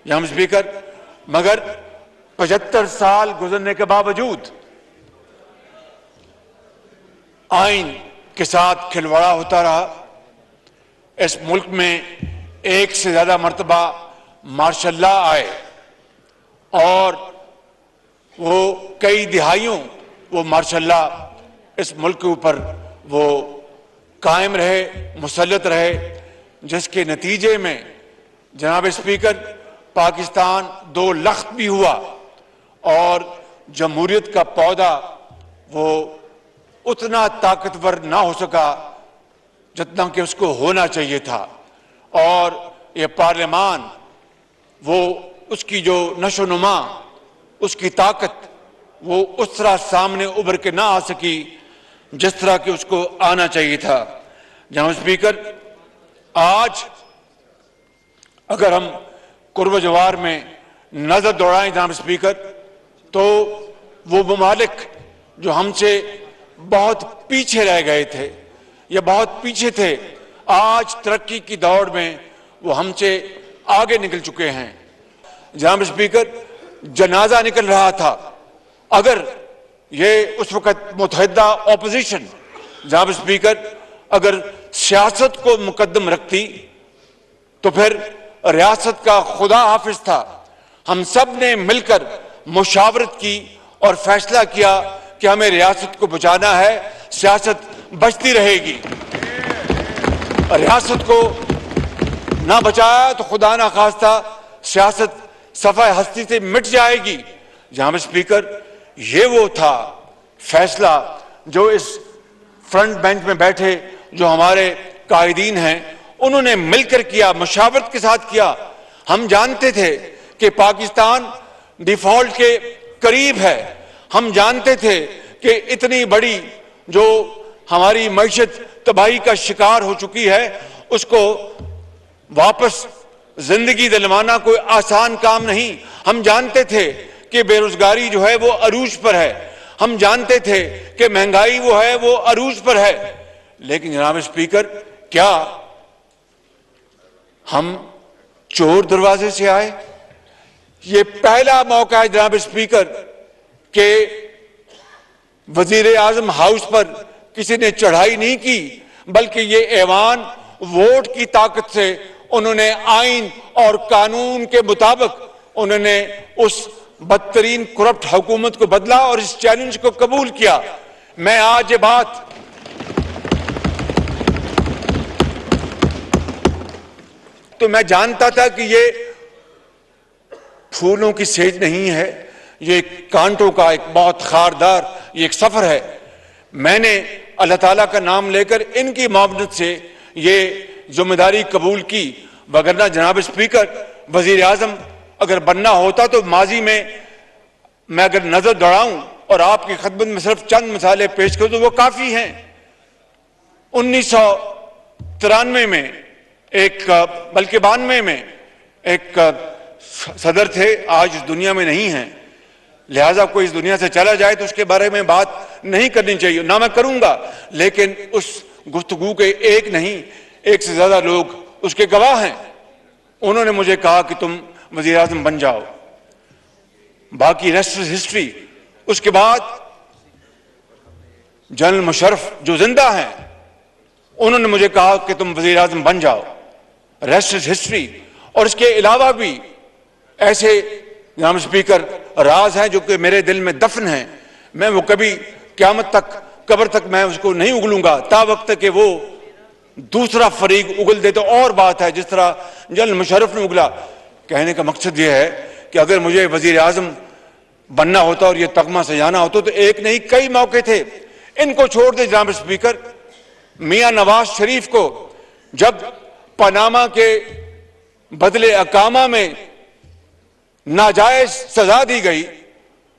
जनाब स्पीकर, मगर 75 साल गुजरने के बावजूद आइन के साथ खिलवाड़ा होता रहा। इस मुल्क में एक से ज्यादा मर्तबा मार्शल लॉ आए और वो कई दिहाइयों वो मार्शल लॉ इस मुल्क के ऊपर वो कायम रहे, मुसल्लत रहे, जिसके नतीजे में जनाब स्पीकर पाकिस्तान 2 लख्त भी हुआ और जमहूरियत का पौधा वो उतना ताकतवर ना हो सका जितना कि उसको होना चाहिए था। और ये पार्लियामान वो उसकी जो नशोनुमा, उसकी ताकत वो उस तरह सामने उभर के ना आ सकी जिस तरह कि उसको आना चाहिए था। जनाब स्पीकर, आज अगर हम कुर्ब जवार में नजर दौड़ाएं जनाब स्पीकर, तो वो ममालिक जो हमसे बहुत पीछे रह गए थे या बहुत पीछे थे, आज तरक्की की दौड़ में वो हमसे आगे निकल चुके हैं। जनाब स्पीकर, जनाजा निकल रहा था। अगर ये उस वक्त मुत्तहिदा ऑपोजिशन जनाब स्पीकर अगर सियासत को मुकद्दम रखती तो फिर रियासत का खुदा हाफिज था। हम सब ने मिलकर मुशावरत की और फैसला किया कि हमें रियासत को बचाना है, सियासत बचती रहेगी। रियासत को ना बचाया तो खुदा ना खास्ता सियासत सफाए हस्ती से मिट जाएगी। जनाब स्पीकर, ये वो था फैसला जो इस फ्रंट बेंच में बैठे जो हमारे कायदीन हैं उन्होंने मिलकर किया, मुशावरत के साथ किया। हम जानते थे कि पाकिस्तान डिफॉल्ट के करीब है। हम जानते थे कि इतनी बड़ी जो हमारी मईशत तबाही का शिकार हो चुकी है, उसको वापस जिंदगी दिलवाना कोई आसान काम नहीं। हम जानते थे कि बेरोजगारी जो है वो अरूज पर है। हम जानते थे कि महंगाई वो है वो अरूज पर है। लेकिन जनाब स्पीकर, क्या हम चोर दरवाजे से आए? ये पहला मौका है जनाब स्पीकर कि वजीर आजम हाउस पर किसी ने चढ़ाई नहीं की, बल्कि ये ऐवान वोट की ताकत से उन्होंने आइन और कानून के मुताबिक उन्होंने उस बदतरीन करप्ट हुकूमत को बदला और इस चैलेंज को कबूल किया। मैं आज ये बात तो मैं जानता था कि ये फूलों की सेज नहीं है, ये कांटों का एक बहुत खारदार ये एक सफर है। मैंने अल्लाह ताला का नाम लेकर इनकी मामनत से ये जिम्मेदारी कबूल की। वगरना जनाब स्पीकर, वजीर आजम अगर बनना होता तो माजी में मैं अगर नजर दौड़ाऊं और आपकी खिदमत में सिर्फ चंद मिसालें पेश करूं तो वो काफी हैं। 1993 में एक बल्कि 92 में एक सदर थे, आज इस दुनिया में नहीं है, लिहाजा कोई इस दुनिया से चला जाए तो उसके बारे में बात नहीं करनी चाहिए, ना मैं करूंगा। लेकिन उस गुफ्तगू के एक नहीं, एक से ज्यादा लोग उसके गवाह हैं। उन्होंने मुझे कहा कि तुम वजीर आजम बन जाओ, बाकी रेस्ट इज हिस्ट्री। उसके बाद जनरल मुशर्रफ जो जिंदा हैं, उन्होंने मुझे कहा कि तुम वजीर आजम बन जाओ, रेस्ट इज हिस्ट्री। और इसके अलावा भी ऐसे जनाब स्पीकर राज हैं जो कि मेरे दिल में दफन हैं। मैं वो कभी क़यामत तक, कब्र तक मैं उसको नहीं उगलूंगा, ता वक्त कि वो दूसरा फरीक उगल दे तो और बात है, जिस तरह जनरल मुशर्रफ ने उगला। कहने का मकसद ये है कि अगर मुझे वजीर आजम बनना होता और ये तगमा सजाना होता तो एक नहीं कई मौके थे। इनको छोड़ दे जनाब स्पीकर, मियां नवाज शरीफ को जब पनामा के बदले अकामा में नाजायज सजा दी गई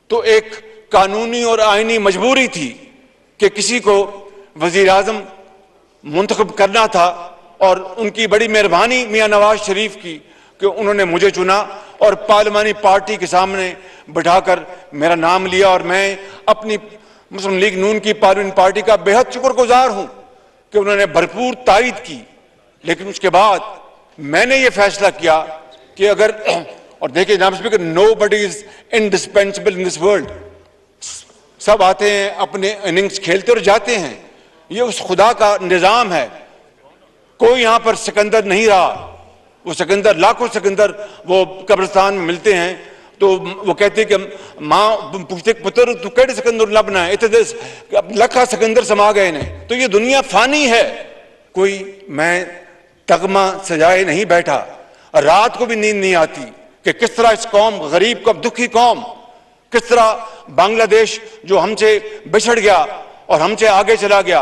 तो एक कानूनी और आईनी मजबूरी थी कि किसी को वजीर आजम मुंतखब करना था। और उनकी बड़ी मेहरबानी मियां नवाज शरीफ की कि उन्होंने मुझे चुना और पार्लिमानी पार्टी के सामने बिठाकर मेरा नाम लिया। और मैं अपनी मुस्लिम लीग नून की पार्लियामेंट पार्टी का बेहद शुक्रगुजार हूं कि उन्होंने भरपूर तारीद की। लेकिन उसके बाद मैंने ये फैसला किया कि अगर और देखिए जनाब speaker, nobody is indispensable in this world. सब आते हैं, अपने इनिंग्स खेलते और जाते हैं। ये उस खुदा का निजाम है। कोई यहां पर सिकंदर नहीं रहा। वो सिकंदर, लाखों सिकंदर वो कब्रिस्तान में मिलते हैं, तो वो कहते कि माँ पूछते पुत्र तू केड़े सिकंदर लभना है, इतने लखा सिकंदर समा गए ने। तो ये दुनिया फानी है। कोई मैं तगमा सजाए नहीं बैठा, रात को भी नींद नहीं आती कि किस तरह इस कौम, गरीब कौम, दुखी कौम, किस तरह बांग्लादेश जो हमसे बिछड़ गया और हमसे आगे चला गया,